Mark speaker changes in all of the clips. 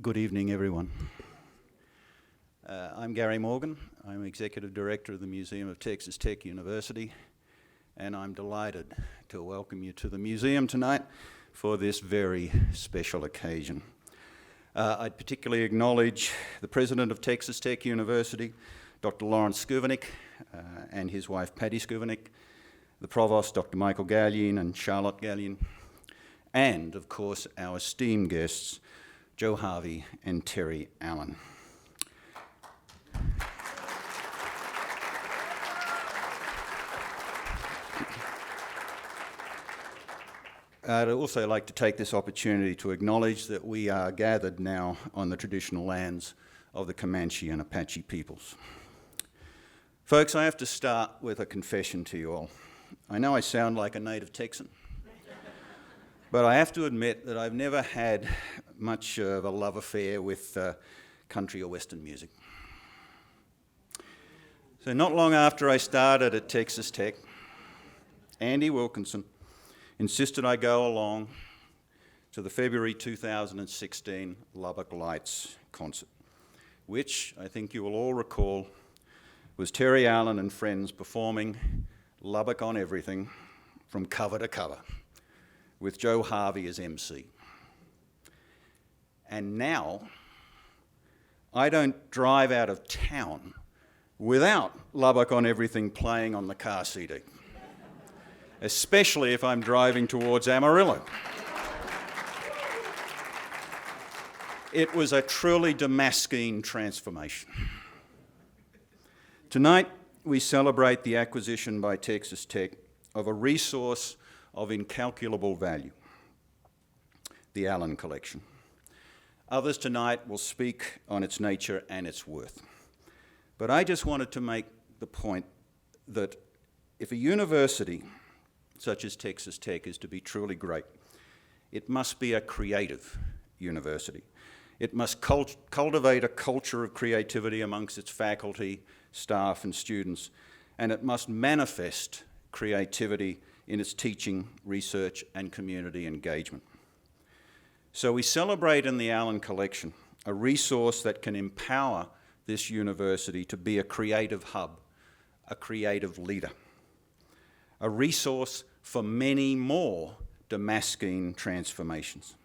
Speaker 1: Good evening, everyone. I'm Gary Morgan. I'm Executive Director of the Museum of Texas Tech University, and I'm delighted to welcome you to the museum tonight for this very special occasion. I'd particularly acknowledge the President of Texas Tech University, Dr. Lawrence Skuvenik, and his wife Patty Skuvenik, the Provost, Dr. Michael Gallian and Charlotte Gallian, and, of course, our esteemed guests, Joe Harvey and Terry Allen. I'd also like to take this opportunity to acknowledge that we are gathered now on the traditional lands of the Comanche and Apache peoples. Folks, I have to start with a confession to you all. I know I sound like a native Texan, but I have to admit that I've never had much of a love affair with country or Western music. So not long after I started at Texas Tech, Andy Wilkinson insisted I go along to the February 2016 Lubbock Lights concert, which I think you will all recall was Terry Allen and friends performing Lubbock on Everything from cover to cover, with Joe Harvey as MC. And now, I don't drive out of town without Lubbock on Everything playing on the car CD, especially if I'm driving towards Amarillo. It was a truly Damascene transformation. Tonight, we celebrate the acquisition by Texas Tech of a resource of incalculable value, the Allen Collection. Others tonight will speak on its nature and its worth. But I just wanted to make the point that if a university such as Texas Tech is to be truly great, it must be a creative university. It must cultivate a culture of creativity amongst its faculty, staff, and students, and it must manifest creativity in its teaching, research, and community engagement. So we celebrate in the Allen Collection a resource that can empower this university to be a creative hub, a creative leader, a resource for many more Damascene transformations.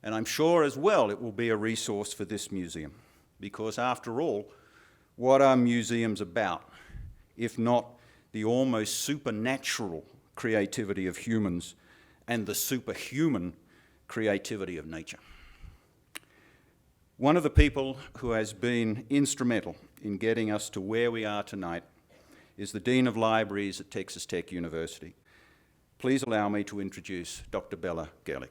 Speaker 1: And I'm sure as well it will be a resource for this museum, because after all, what are museums about if not the almost supernatural creativity of humans and the superhuman creativity of nature? One of the people who has been instrumental in getting us to where we are tonight is the Dean of Libraries at Texas Tech University. Please allow me to introduce Dr. Bella Gerlich.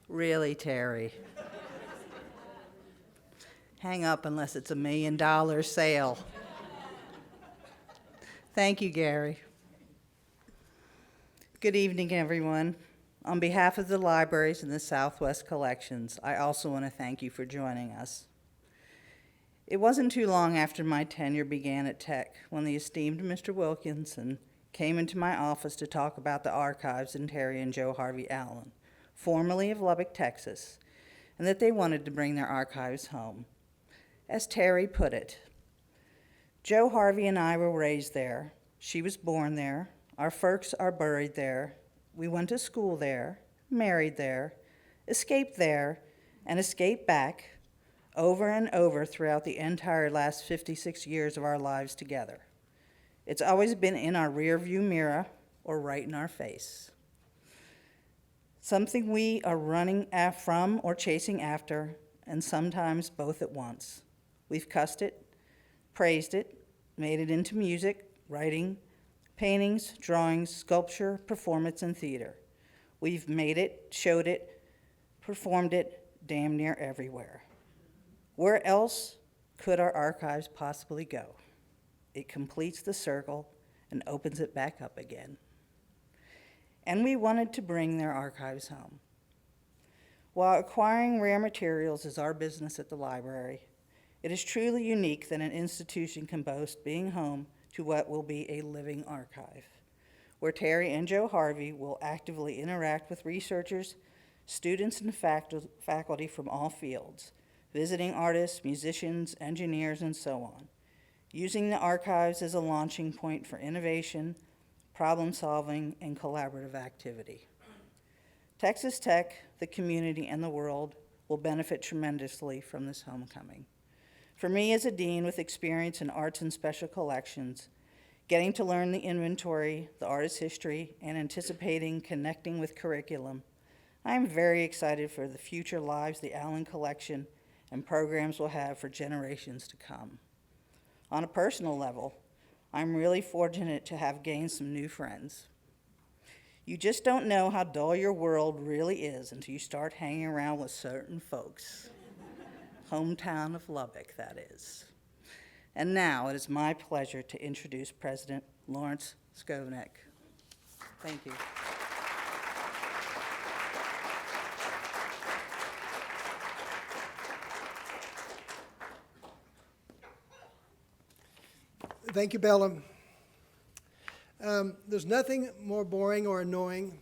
Speaker 2: Really, Terry? Hang up unless it's $1 million sale. Thank you, Gary. Good evening, everyone. On behalf of the libraries and the Southwest Collections, I also want to thank you for joining us. It wasn't too long after my tenure began at Tech when the esteemed Mr. Wilkinson came into my office to talk about the archives in Terry and Joe Harvey Allen, formerly of Lubbock, Texas, and that they wanted to bring their archives home. As Terry put it, Joe Harvey and I were raised there. She was born there. Our folks are buried there. We went to school there, married there, escaped there, and escaped back over and over throughout the entire last 56 years of our lives together. It's always been in our rearview mirror or right in our face. Something we are running from or chasing after, and sometimes both at once. We've cussed it, praised it, made it into music, writing, paintings, drawings, sculpture, performance, and theater. We've made it, showed it, performed it damn near everywhere. Where else could our archives possibly go? It completes the circle and opens it back up again. and we wanted to bring their archives home. While acquiring rare materials is our business at the library, it is truly unique that an institution can boast being home to what will be a living archive, where Terry and Joe Harvey will actively interact with researchers, students, and faculty from all fields, visiting artists, musicians, engineers, and so on, using the archives as a launching point for innovation, problem solving, and collaborative activity. Texas Tech, the community, and the world will benefit tremendously from this homecoming. For me as a dean with experience in arts and special collections, getting to learn the inventory, the artist's history, and anticipating connecting with curriculum, I am very excited for the future lives the Allen Collection and programs will have for generations to come. On a personal level, I'm really fortunate to have gained some new friends. You just don't know how dull your world really is until you start hanging around with certain folks. Hometown of Lubbock, that is. And now it is my pleasure to introduce President Lawrence Skovnek. Thank you.
Speaker 3: Thank you, Bella. There's nothing more boring or annoying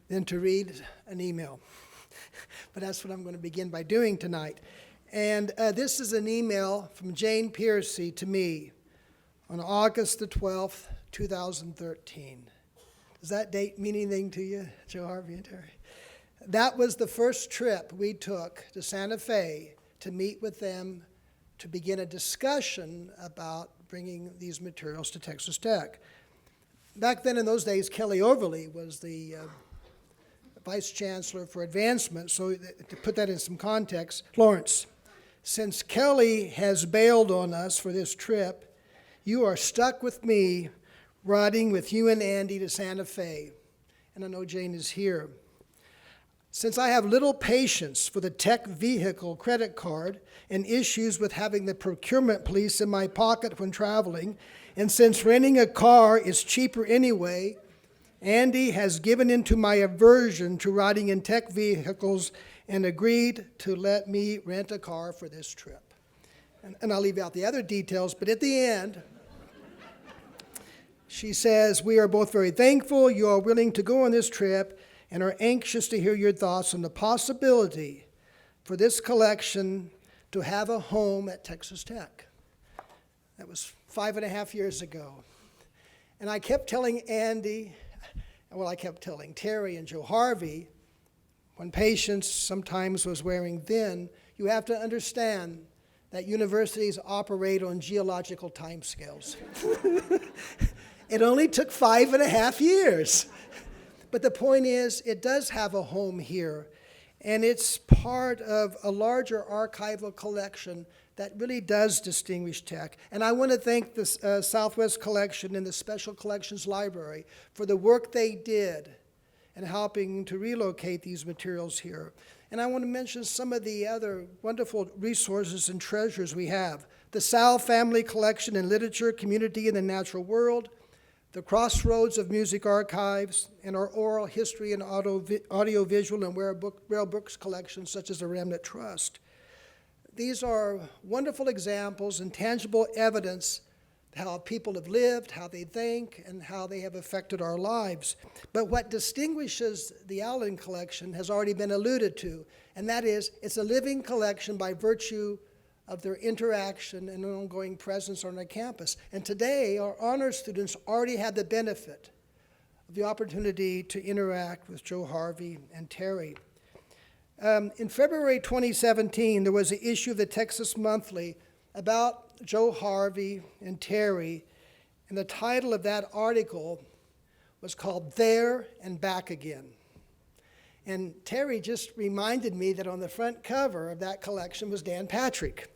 Speaker 3: than to read an email. But that's what I'm going to begin by doing tonight. And this is an email from Jane Piercy to me on August the 12th, 2013. Does that date mean anything to you, Joe Harvey and Terry? That was the first trip we took to Santa Fe to meet with them to begin a discussion about bringing these materials to Texas Tech. Back then, in those days, Kelly Overly was the Vice Chancellor for Advancement. So to put that in some context, Lawrence, since Kelly has bailed on us for this trip, you are stuck with me riding with you and Andy to Santa Fe. And I know Jane is here. Since I have little patience for the tech vehicle credit card and issues with having the procurement police in my pocket when traveling, and since renting a car is cheaper anyway, Andy has given into my aversion to riding in tech vehicles and agreed to let me rent a car for this trip. And I'll leave out the other details, but at the end, she says, we are both very thankful you are willing to go on this trip and are anxious to hear your thoughts on the possibility for this collection to have a home at Texas Tech. That was 5.5 years ago. And I kept telling Andy, well, I kept telling Terry and Joe Harvey, when patience sometimes was wearing thin, you have to understand that universities operate on geological timescales. It only took 5.5 years. But the point is, it does have a home here, and it's part of a larger archival collection that really does distinguish Tech. And I want to thank the Southwest Collection and the Special Collections Library for the work they did in helping to relocate these materials here. And I want to mention some of the other wonderful resources and treasures we have. The Sal Family Collection in Literature, Community, and the Natural World, the Crossroads of Music Archives, and our oral history and audio-visual and rare books collections such as the Remnant Trust. These are wonderful examples and tangible evidence of how people have lived, how they think, and how they have affected our lives. But what distinguishes the Allen Collection has already been alluded to, and that is it's a living collection by virtue of their interaction and ongoing presence on our campus. And today, our honors students already had the benefit of the opportunity to interact with Joe Harvey and Terry. In February 2017, there was an issue of the Texas Monthly about Joe Harvey and Terry, and the title of that article was called There and Back Again. And Terry just reminded me that on the front cover of that collection was Dan Patrick.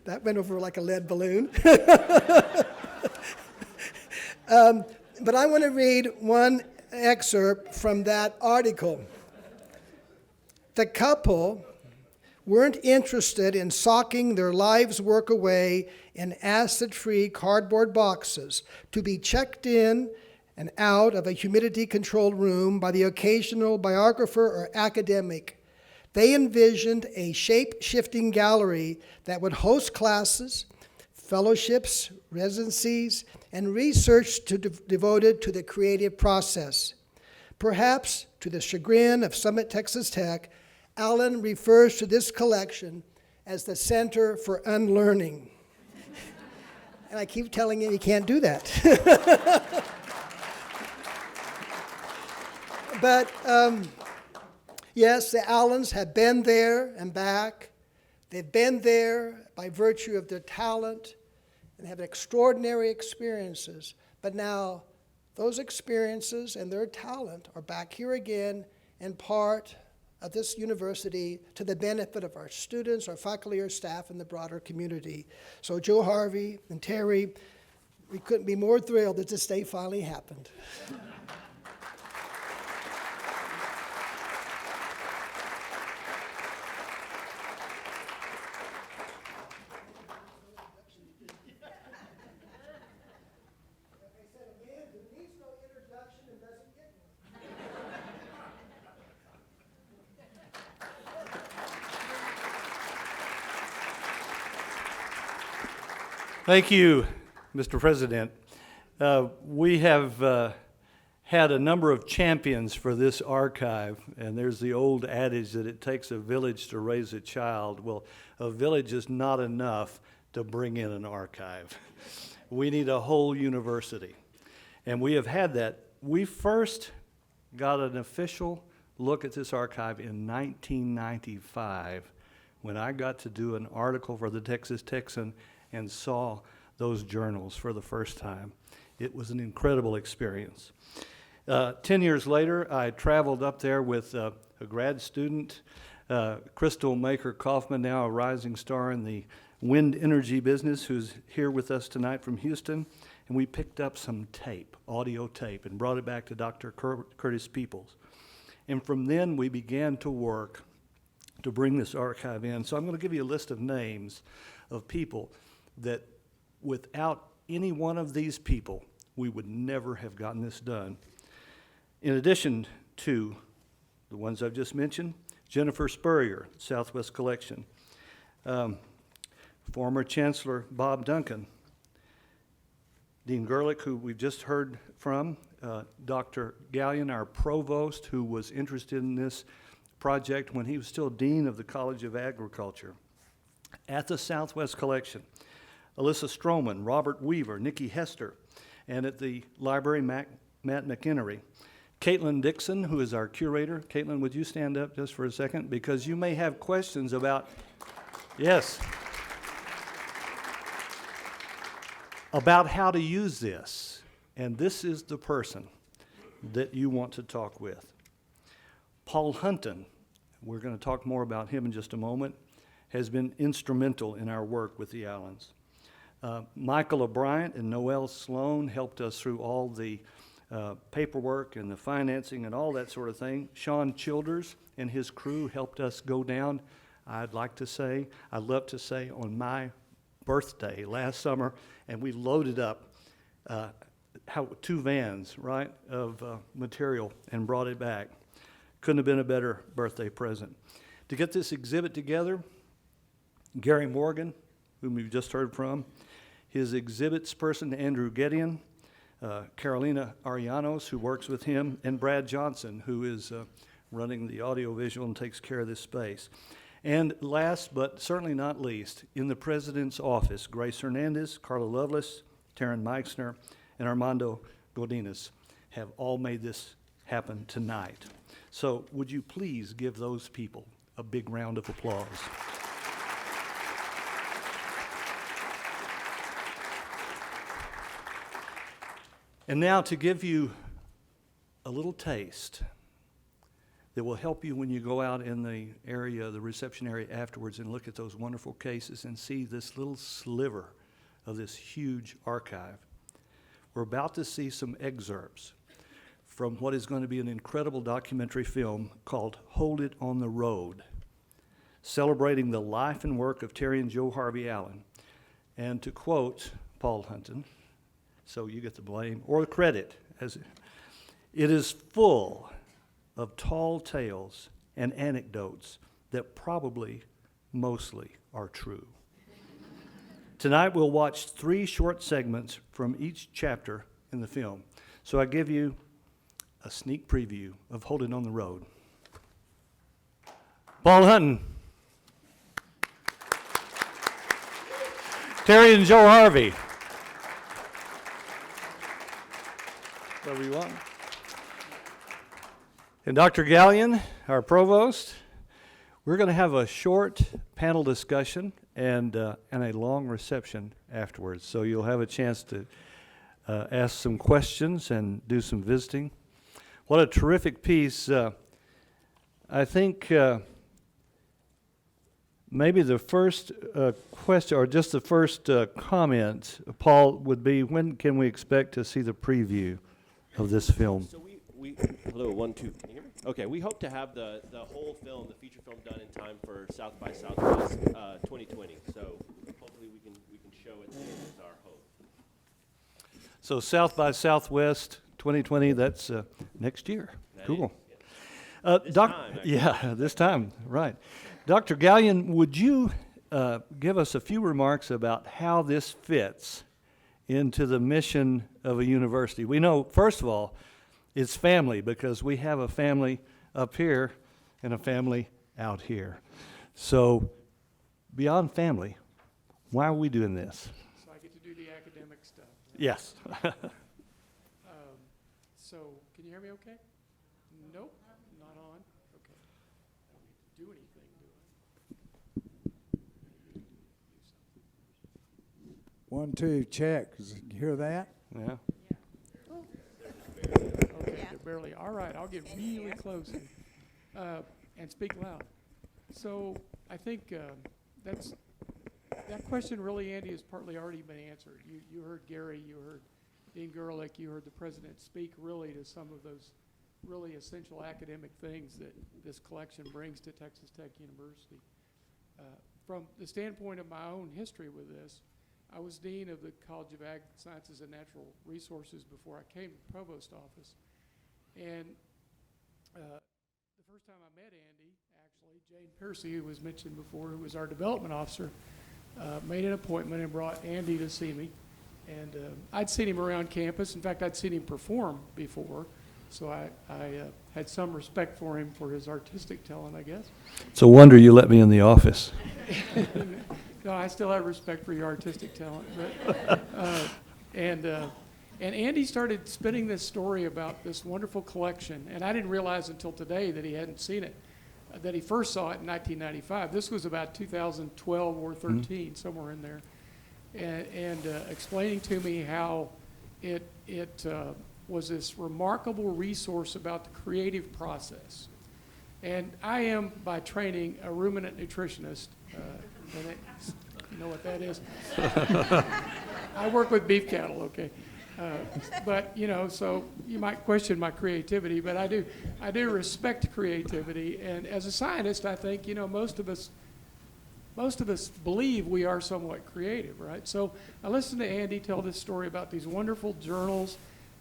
Speaker 3: That went over like a lead balloon. But I want to read one excerpt from that article. The couple weren't interested in socking their lives' work away in acid-free cardboard boxes to be checked in and out of a humidity-controlled room by the occasional biographer or academic. They envisioned a shape-shifting gallery that would host classes, fellowships, residencies, and research devoted to the creative process. Perhaps to the chagrin of Summit Texas Tech, Allen refers to this collection as the Center for Unlearning. And I keep telling him he can't do that. But yes, the Allens have been there and back. They've been there by virtue of their talent and have extraordinary experiences. But now those experiences and their talent are back here again and part of this university to the benefit of our students, our faculty, our staff, and the broader community. So Joe Harvey and Terry, we couldn't be more thrilled that this day finally happened.
Speaker 4: Thank you, Mr. President. We have had a number of champions for this archive, and there's the old adage that it takes a village to raise a child. Well, a village is not enough to bring in an archive. We need a whole university, and we have had that. We first got an official look at this archive in 1995 when I got to do an article for the Texas Texan and saw those journals for the first time. It was an incredible experience. 10 years later, I traveled up there with a grad student, Crystal Maker Kaufman, now a rising star in the wind energy business, who's here with us tonight from Houston. And we picked up some tape, audio tape, and brought it back to Dr. Curtis Peoples. And from then, we began to work to bring this archive in. So I'm going to give you a list of names of people that without any one of these people, we would never have gotten this done. In addition to the ones I've just mentioned, Jennifer Spurrier, Southwest Collection, former Chancellor Bob Duncan, Dean Gerlich, who we've just heard from, Dr. Gallion, our provost, who was interested in this project when he was still Dean of the College of Agriculture. At the Southwest Collection, Alyssa Stroman, Robert Weaver, Nikki Hester, and at the library, Matt McInnery. Caitlin Dixon, who is our curator. Caitlin, would you stand up just for a second? Because you may have questions about, yes, about how to use this. And this is the person that you want to talk with. Paul Hunton, we're going to talk more about him in just a moment, has been instrumental in our work with the Allens. Michael O'Brien and Noel Sloan helped us through all the paperwork and the financing and all that sort of thing. Sean Childers and his crew helped us go down, I'd love to say, on my birthday last summer, and we loaded up 2 vans, right, of material and brought it back. Couldn't have been a better birthday present. To get this exhibit together, Gary Morgan, whom we've just heard from, his exhibits person, Andrew Gideon, Carolina Arianos, who works with him, and Brad Johnson, who is running the audiovisual and takes care of this space. And last, but certainly not least, in the President's office, Grace Hernandez, Carla Lovelace, Taryn Meixner, and Armando Godinez have all made this happen tonight. So would you please give those people a big round of applause? And now to give you a little taste that will help you when you go out in the area, the reception area afterwards, and look at those wonderful cases and see this little sliver of this huge archive. We're about to see some excerpts from what is going to be an incredible documentary film called Hold It on the Road. celebrating the life and work of Terry and Joe Harvey Allen. And to quote Paul Hunton, so you get the blame or the credit, it is full of tall tales and anecdotes that probably mostly are true. Tonight we'll watch 3 short segments from each chapter in the film. So I give you a sneak preview of Holding on the Road. Paul Hunton. Terry and Joe Harvey. Whatever you want. And Dr. Gallion, our provost. We're going to have a short panel discussion and a long reception afterwards. So you'll have a chance to ask some questions and do some visiting. What a terrific piece. I think maybe the first question, or just the first comment, Paul, would be, when can we expect to see the preview of this film?
Speaker 5: So we hello, 1, 2, can you hear me? Okay, we hope to have the whole film, the feature film, done in time for South by Southwest 2020. So hopefully we can show it then, is our hope.
Speaker 4: So South by Southwest 2020, that's next year.
Speaker 5: That
Speaker 4: Cool.
Speaker 5: is, yes. This time, actually.
Speaker 4: Yeah, this time, right. Dr. Gallion, would you give us a few remarks about how this fits into the mission of a university? We know, first of all, it's family, because we have a family up here and a family out here. So beyond family, why are we doing this?
Speaker 6: So I get to do the academic stuff.
Speaker 4: Yes.
Speaker 6: So can you hear me okay? Nope, not on. Okay. I don't need to do anything, do I?
Speaker 7: 1, 2, check. You hear that?
Speaker 4: Yeah.
Speaker 6: Okay, they're barely. All right, I'll get really close and speak loud. So I think that question really, Andy, has partly already been answered. You heard Gary, you heard Dean Gerlich, you heard the president speak really to some of those really essential academic things that this collection brings to Texas Tech University. From the standpoint of my own history with this, I was dean of the College of Ag Sciences and Natural Resources before I came to the provost office. And the first time I met Andy, actually, Jane Piercy, who was mentioned before, who was our development officer, made an appointment and brought Andy to see me. And I'd seen him around campus. In fact, I'd seen him perform before. So I had some respect for him for his artistic talent, I guess.
Speaker 4: It's a wonder you let me in the office.
Speaker 6: No, I still have respect for your artistic talent. But, and Andy started spinning this story about this wonderful collection, and I didn't realize until today that he hadn't seen it, that he first saw it in 1995. This was about 2012 or 13, somewhere in there, and explaining to me how it was this remarkable resource about the creative process. And I am, by training, a ruminant nutritionist. And you know what that is? I work with beef cattle, okay? But, you know, so you might question my creativity, but I do respect creativity. And as a scientist, I think, you know, most of us believe we are somewhat creative, right? So I listened to Andy tell this story about these wonderful journals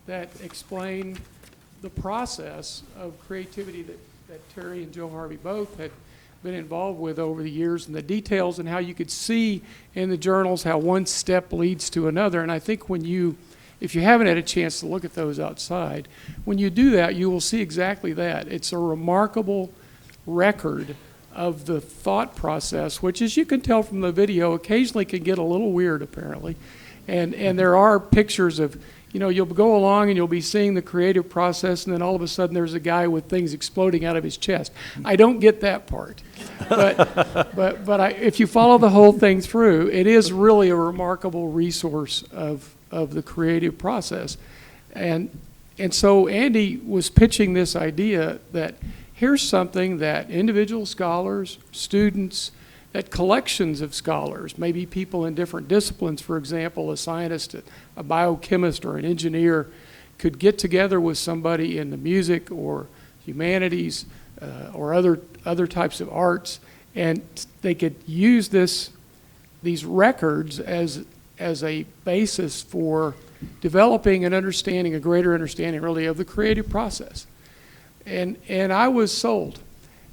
Speaker 6: that explain the process of creativity that Terry and Joe Harvey both had been involved with over the years, and the details and how you could see in the journals how one step leads to another. And I think if you haven't had a chance to look at those outside, when you do that, you will see exactly that. It's a remarkable record of the thought process, which, as you can tell from the video, occasionally can get a little weird, apparently. And there are pictures of, you know, you'll go along and you'll be seeing the creative process, and then all of a sudden there's a guy with things exploding out of his chest. I don't get that part. But if you follow the whole thing through, it is really a remarkable resource of the creative process. And so Andy was pitching this idea that here's something that individual scholars, students, that collections of scholars, maybe people in different disciplines, for example, a scientist, a biochemist, or an engineer, could get together with somebody in the music or humanities or other types of arts and they could use these records as a basis for developing an understanding, a greater understanding really of the creative process. And I was sold.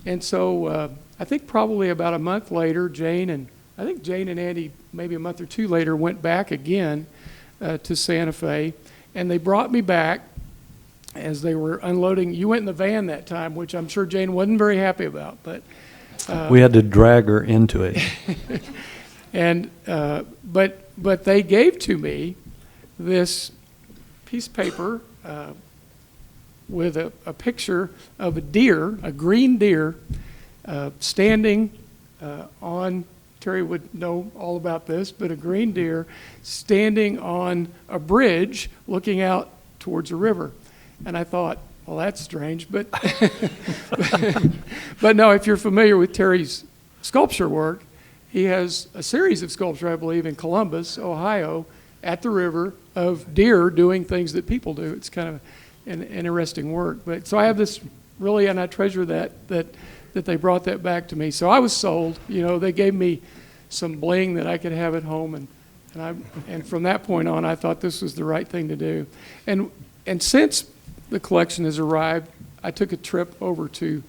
Speaker 6: And so I think probably about a month later, Jane and Andy, maybe a month or two later, went back again to Santa Fe, and they brought me back as they were unloading. You went in the van that time, which I'm sure Jane wasn't very happy about, but
Speaker 4: we had to drag her into it.
Speaker 6: and but they gave to me this piece of paper with a picture of a deer, a green deer, standing on, Terry would know all about this, but a green deer standing on a bridge looking out towards a river. And I thought, well, that's strange, but but no, if you're familiar with Terry's sculpture work, he has a series of sculpture, I believe, in Columbus, Ohio, at the river of deer doing things that people do. It's kind of an interesting work. But so I have this really, and I treasure that they brought that back to me. So I was sold. You know, they gave me some bling that I could have at home, and from that point on, I thought this was the right thing to do. And since the collection has arrived, I took a trip over to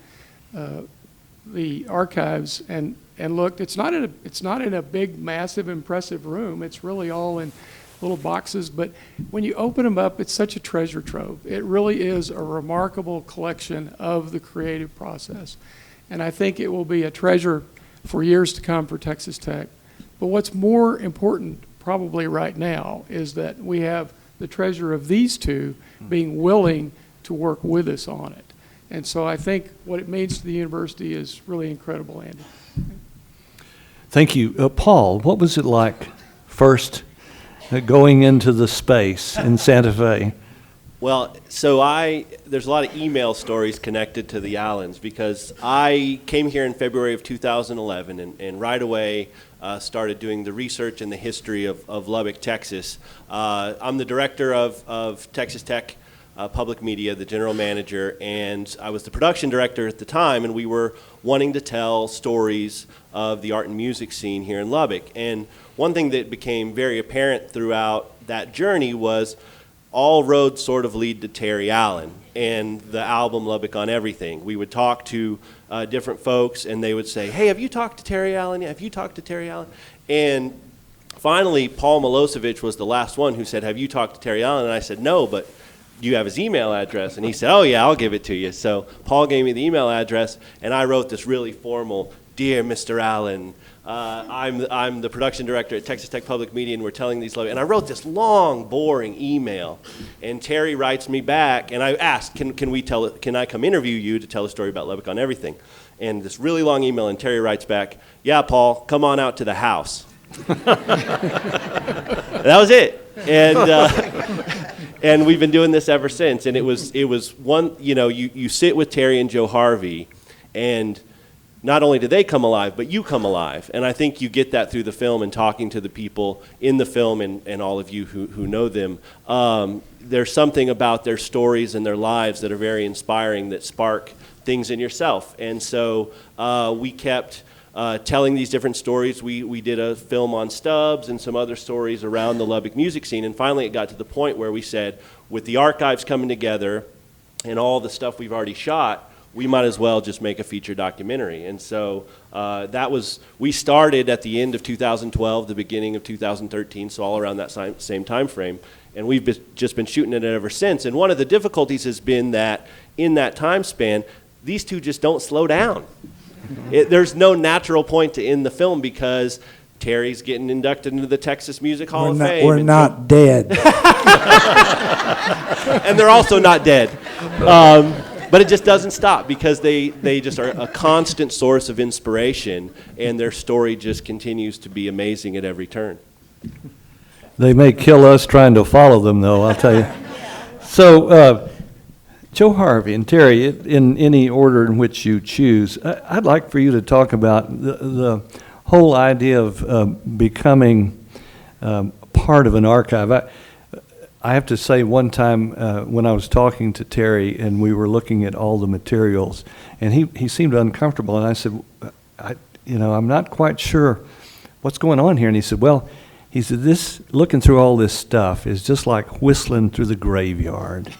Speaker 6: the archives and looked. It's not in a big, massive, impressive room. It's really all in little boxes, but when you open them up, it's such a treasure trove. It really is a remarkable collection of the creative process. And I think it will be a treasure for years to come for Texas Tech. But what's more important probably right now is that we have the treasure of these two being willing to work with us on it. And so I think what it means to the university is really incredible, Andy.
Speaker 4: Thank you. Paul, what was it like first going into the space in Santa Fe?
Speaker 5: Well, so there's a lot of email stories connected to the Allens because I came here in February of 2011 and right away started doing the research and the history of Lubbock, Texas. I'm the director of Texas Tech Public Media, the general manager, and I was the production director at the time, and we were wanting to tell stories of the art and music scene here in Lubbock. And one thing that became very apparent throughout that journey was all roads sort of lead to Terry Allen and the album Lubbock on Everything. We would talk to different folks, and they would say, hey, have you talked to Terry Allen? Have you talked to Terry Allen? And finally, Paul Milosevic was the last one who said, have you talked to Terry Allen? And I said, no, but do you have his email address? And he said, oh, yeah, I'll give it to you. So Paul gave me the email address, and I wrote this really formal, Dear Mr. Allen, I'm the production director at Texas Tech Public Media, and we're telling these, and I wrote this long, boring email, and Terry writes me back, and I asked, can I come interview you to tell a story about Lubbock on Everything? And this really long email, and Terry writes back, yeah, Paul, come on out to the house. That was it. And we've been doing this ever since, and it was one, you sit with Terry and Joe Harvey, and not only do they come alive, but you come alive. And I think you get that through the film and talking to the people in the film and all of you who know them. There's something about their stories and their lives that are very inspiring that spark things in yourself. And so we kept telling these different stories. We did a film on Stubbs and some other stories around the Lubbock music scene. And finally it got to the point where we said, with the archives coming together and all the stuff we've already shot, we might as well just make a feature documentary. And so we started at the end of 2012, the beginning of 2013, so all around that same time frame. And we've just been shooting it ever since. And one of the difficulties has been that in that time span, these two just don't slow down. There's no natural point to end the film because Terry's getting inducted into the Texas Music Hall of Fame.
Speaker 7: We're not dead.
Speaker 5: And they're also not dead. But it just doesn't stop because they just are a constant source of inspiration, and their story just continues to be amazing at every turn.
Speaker 4: They may kill us trying to follow them, though, I'll tell you. So, Joe Harvey and Terry, in any order in which you choose, I'd like for you to talk about the whole idea of becoming part of an archive. I have to say, one time when I was talking to Terry and we were looking at all the materials, and he seemed uncomfortable, and I said, I'm not quite sure what's going on here. And he said, well, this, looking through all this stuff is just like whistling through the graveyard.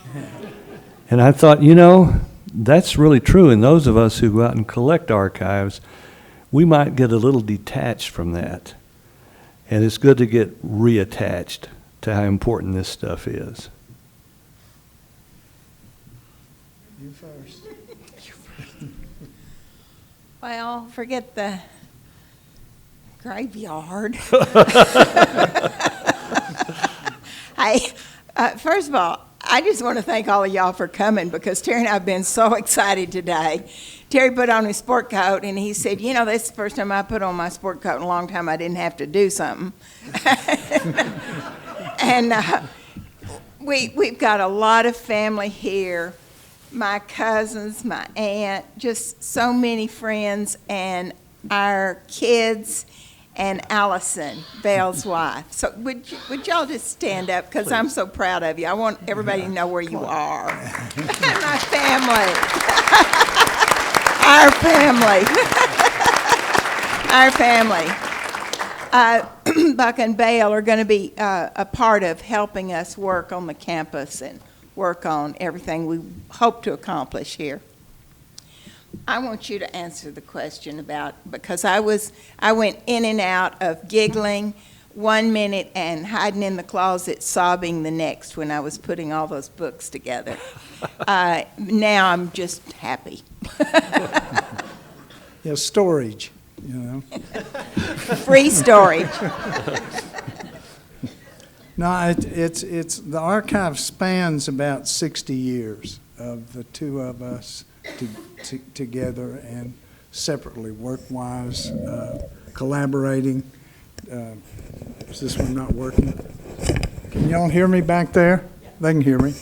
Speaker 4: And I thought, that's really true. And those of us who go out and collect archives, we might get a little detached from that. And it's good to get reattached to how important this stuff is.
Speaker 3: You first.
Speaker 8: Well, forget the graveyard. First of all, I just want to thank all of y'all for coming because Terry and I have been so excited today. Terry put on his sport coat and he said, this is the first time I put on my sport coat in a long time I didn't have to do something. And we've got a lot of family here. My cousins, my aunt, just so many friends, and our kids, and Allison, Bell's wife. So would y'all just stand up, because I'm so proud of you. I want everybody to know where you are. My family. Our family. Our family. Buck and Bale are going to be a part of helping us work on the campus and work on everything we hope to accomplish here. I want you to answer the question because I went in and out of giggling 1 minute and hiding in the closet sobbing the next when I was putting all those books together. Now I'm just happy.
Speaker 7: Yeah, storage,
Speaker 8: Free storage.
Speaker 7: No, it's the archive spans about 60 years of the two of us together and separately, work-wise, collaborating. Is this one not working? Can y'all hear me back there? They can hear me.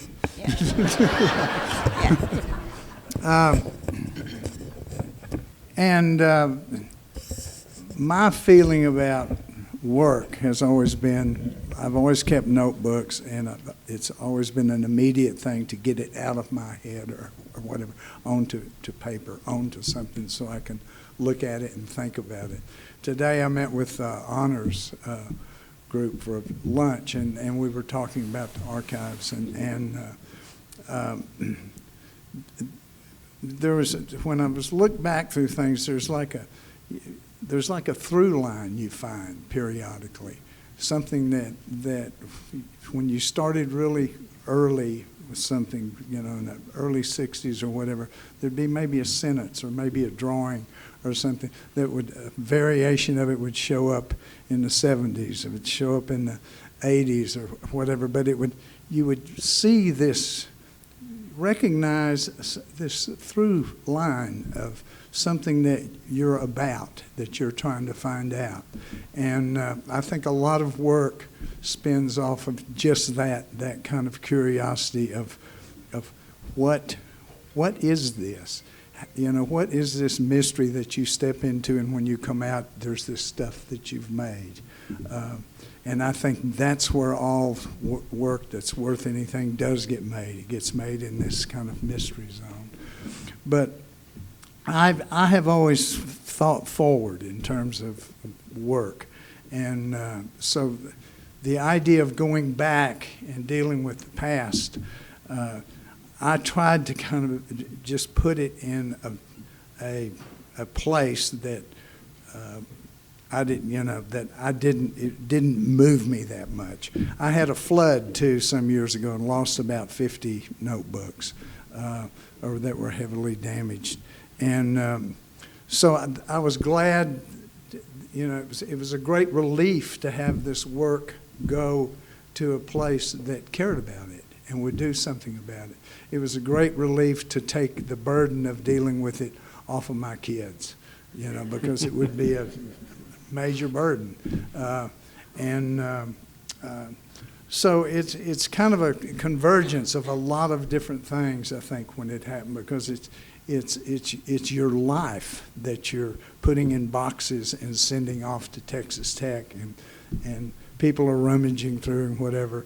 Speaker 7: My feeling about work has always been, I've always kept notebooks, and it's always been an immediate thing to get it out of my head or whatever, onto paper, onto something so I can look at it and think about it. Today I met with honors group for lunch, and we were talking about the archives, and there was, when I was looked back through things, there's like a through line you find periodically, something that when you started really early with something, in the early 60s or whatever, there'd be maybe a sentence or maybe a drawing or something that would, a variation of it would show up in the 70s, it would show up in the 80s or whatever, but you would see this, recognize this through line of something that you're about, that you're trying to find out. And I think a lot of work spins off of just that kind of curiosity of what is this? What is this mystery that you step into, and when you come out, there's this stuff that you've made. And I think that's where all work that's worth anything does get made. It gets made in this kind of mystery zone. But I have always thought forward in terms of work. And so the idea of going back and dealing with the past, I tried to kind of just put it in a place that it didn't move me that much. I had a flood too some years ago and lost about 50 notebooks or that were heavily damaged. And so I was glad, it was a great relief to have this work go to a place that cared about it and would do something about it. It was a great relief to take the burden of dealing with it off of my kids, because it would be a major burden. So it's kind of a convergence of a lot of different things, I think, when it happened, because it's your life that you're putting in boxes and sending off to Texas Tech, and people are rummaging through and whatever.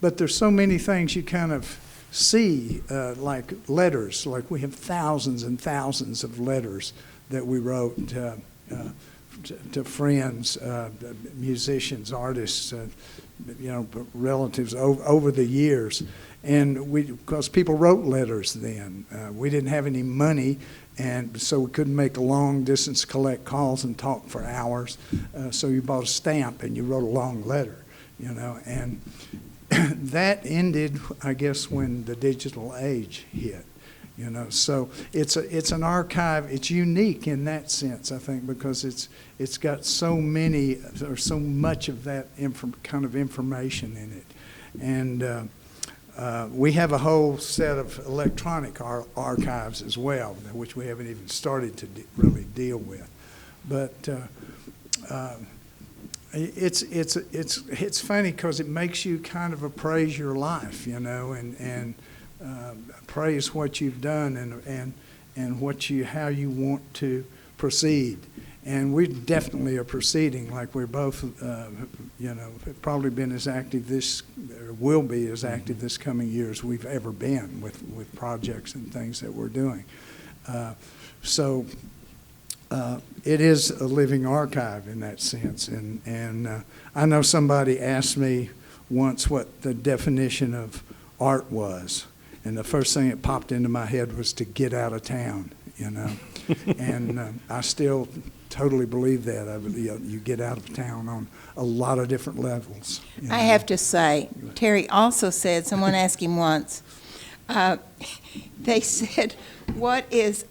Speaker 7: But there's so many things you kind of see, like letters. Like we have thousands and thousands of letters that we wrote to friends, musicians, artists, relatives over the years. And because people wrote letters then, we didn't have any money, and so we couldn't make a long distance, collect calls and talk for hours. So you bought a stamp and you wrote a long letter, and that ended, I guess, when the digital age hit. So it's an archive. It's unique in that sense, I think, because it's got so many or so much of that kind of information in it, and we have a whole set of electronic archives as well, which we haven't even started to really deal with, but. It's funny because it makes you kind of appraise your life, and appraise what you've done and how you want to proceed. And we definitely are proceeding like we're both, have probably been as active or will be as active this coming year as we've ever been with projects and things that we're doing. It is a living archive in that sense, and I know somebody asked me once what the definition of art was, and the first thing that popped into my head was to get out of town, and I still totally believe that. You get out of town on a lot of different levels.
Speaker 8: I have to say, Terry also said, someone asked him once, they said, what is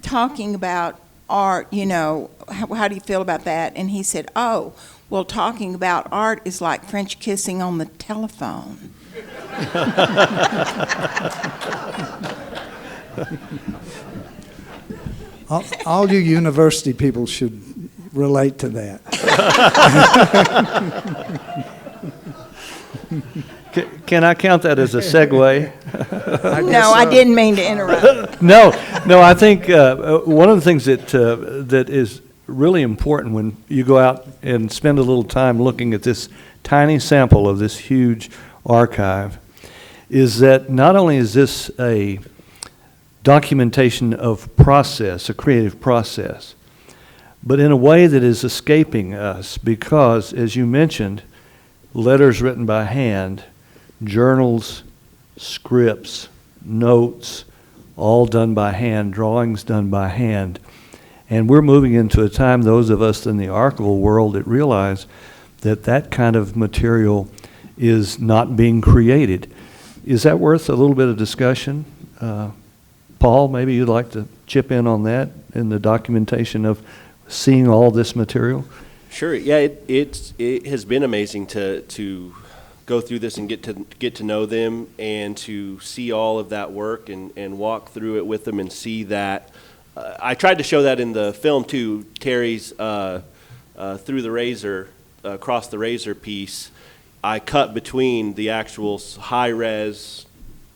Speaker 8: talking about art, how do you feel about that? And he said, oh, well, talking about art is like French kissing on the telephone.
Speaker 7: All you university people should relate to that.
Speaker 4: Can I count that as a segue?
Speaker 8: I didn't mean to interrupt.
Speaker 4: No, I think one of the things that is really important when you go out and spend a little time looking at this tiny sample of this huge archive is that not only is this a documentation of process, a creative process, but in a way that is escaping us because, as you mentioned, letters written by hand, journals, scripts, notes, all done by hand, drawings done by hand. And we're moving into a time, those of us in the archival world, that realize that that kind of material is not being created. Is that worth a little bit of discussion? Paul, maybe you'd like to chip in on that in the documentation of seeing all this material?
Speaker 5: Sure. Yeah, it has been amazing to go through this and get to know them and to see all of that work and walk through it with them and see that. I tried to show that in the film too. Terry's through the razor, across the razor piece. I cut between the actual high-res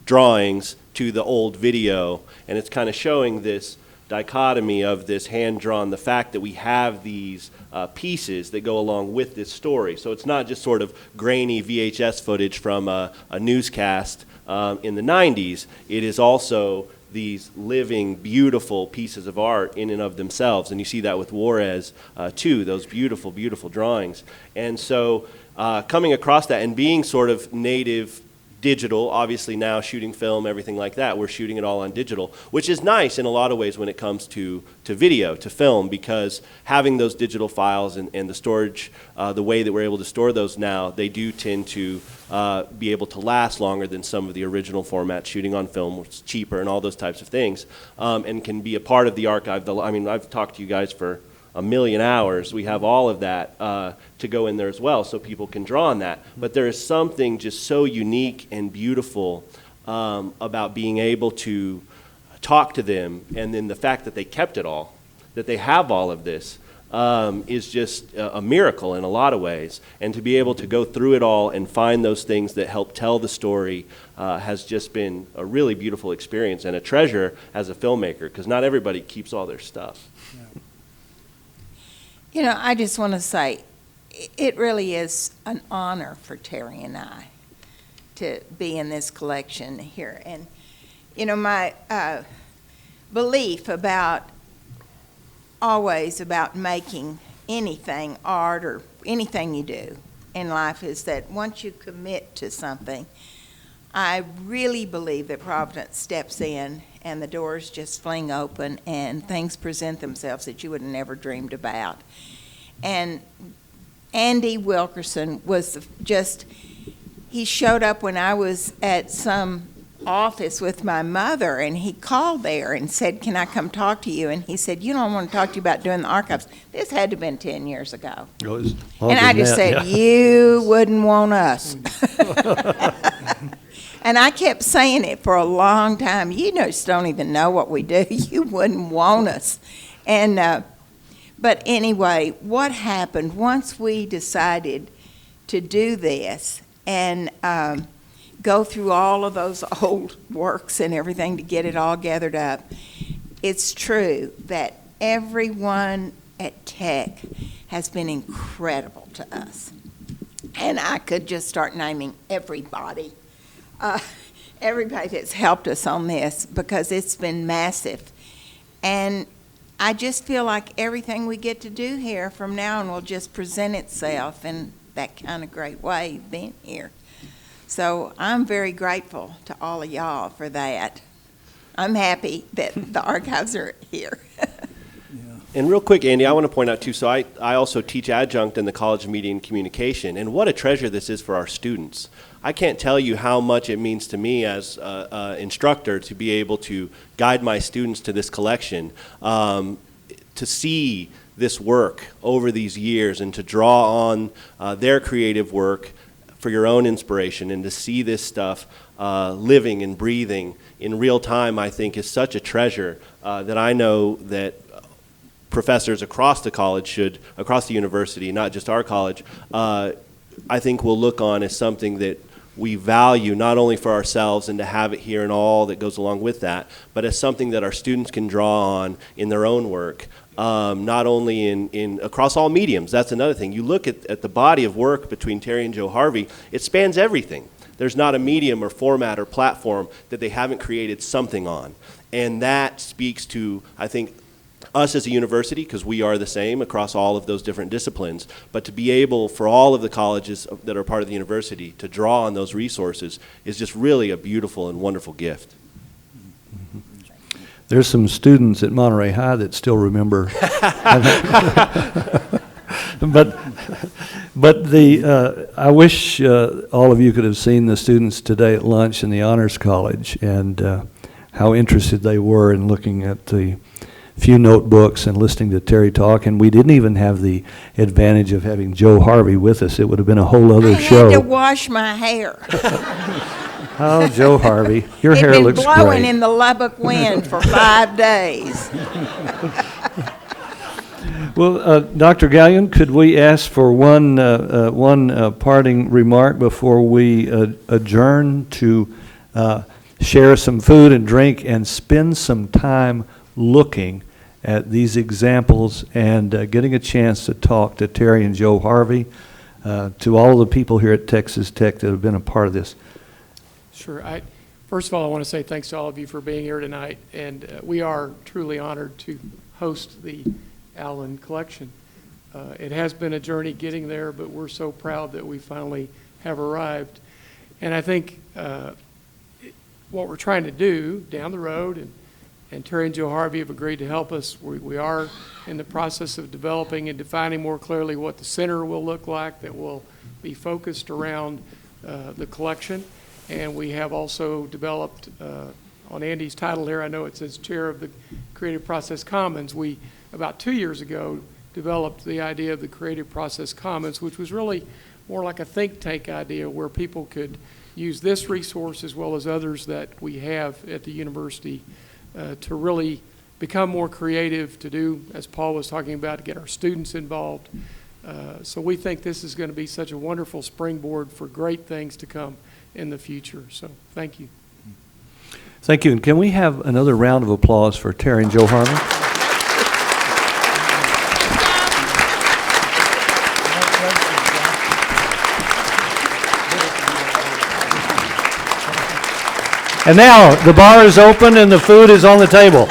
Speaker 5: drawings to the old video, and it's kind of showing this dichotomy of this hand-drawn, the fact that we have these pieces that go along with this story. So it's not just sort of grainy VHS footage from a newscast in the 90s. It is also these living, beautiful pieces of art in and of themselves. And you see that with Juarez, too, those beautiful, beautiful drawings. And so coming across that and being sort of native digital, obviously now shooting film, everything like that, we're shooting it all on digital, which is nice in a lot of ways when it comes to video, to film, because having those digital files and the storage, the way that we're able to store those now, they do tend to be able to last longer than some of the original formats. Shooting on film was cheaper and all those types of things, and can be a part of the archive. I mean, I've talked to you guys for a million hours. We have all of that to go in there as well, so people can draw on that. But there is something just so unique and beautiful about being able to talk to them, and then the fact that they kept it all, that they have all of this, is just a miracle in a lot of ways. And to be able to go through it all and find those things that help tell the story has just been a really beautiful experience and a treasure as a filmmaker, because not everybody keeps all their stuff.
Speaker 7: Yeah.
Speaker 8: You know, I just want to say, it really is an honor for Terry and I to be in this collection here. And, you know, my belief about always about making anything, art or anything you do in life, is that once you commit to something, I really believe that Providence steps in and the doors just fling open and things present themselves that you would have never dreamed about. And Andy Wilkerson was he showed up when I was at some office with my mother, and he called there and said, "Can I come talk to you?" And he said, "You don't want to talk to you about doing the archives." This had to have been 10 years ago. And I just said, "You wouldn't want us." And I kept saying it for a long time. You just don't even know what we do. You wouldn't want us. And but anyway, what happened once we decided to do this and go through all of those old works and everything to get it all gathered up, it's true that everyone at Tech has been incredible to us. And I could just start naming everybody. Everybody that's helped us on this, because it's been massive. And I just feel like everything we get to do here from now on will just present itself in that kind of great way being here. So I'm very grateful to all of y'all for that. I'm happy that the archives are here.
Speaker 5: And real quick, Andy, I want to point out too, so I also teach adjunct in the College of Media and Communication, and what a treasure this is for our students. I can't tell you how much it means to me as an instructor to be able to guide my students to this collection, to see this work over these years and to draw on their creative work for your own inspiration, and to see this stuff living and breathing in real time, I think is such a treasure that I know that professors across the college across the university, not just our college, I think will look on as something that we value not only for ourselves and to have it here and all that goes along with that, but as something that our students can draw on in their own work, not only in across all mediums. That's another thing. You look at the body of work between Terry and Joe Harvey, it spans everything. There's not a medium or format or platform that they haven't created something on. And that speaks to, I think, us as a university, because we are the same across all of those different disciplines, but to be able for all of the colleges that are part of the university to draw on those resources is just really a beautiful and wonderful gift.
Speaker 4: There's some students at Monterey High that still remember. But I wish all of you could have seen the students today at lunch in the Honors College, and how interested they were in looking at the few notebooks and listening to Terry talk. And we didn't even have the advantage of having Joe Harvey with us. It would have been a whole other show.
Speaker 8: I had to wash my hair.
Speaker 4: Oh, Joe Harvey, your hair looks great.
Speaker 8: It'd been blowing in the Lubbock wind for 5 days.
Speaker 4: Well, Dr. Gallion, could we ask for one parting remark before we adjourn to share some food and drink and spend some time looking at these examples and getting a chance to talk to Terry and Joe Harvey, to all the people here at Texas Tech that have been a part of this?
Speaker 6: Sure. First of all, I want to say thanks to all of you for being here tonight, and we are truly honored to host the Allen Collection. It has been a journey getting there, but we're so proud that we finally have arrived. And I think what we're trying to do down the road, and Terry and Joe Harvey have agreed to help us. We are in the process of developing and defining more clearly what the center will look like that will be focused around the collection. And we have also developed, on Andy's title here, I know it says Chair of the Creative Process Commons. We, about 2 years ago, developed the idea of the Creative Process Commons, which was really more like a think tank idea where people could use this resource as well as others that we have at the university to really become more creative, to do, as Paul was talking about, to get our students involved. So we think this is going to be such a wonderful springboard for great things to come in the future. So thank you.
Speaker 4: Thank you. And can we have another round of applause for Terry and Joe Harvey? And now the bar is open and the food is on the table.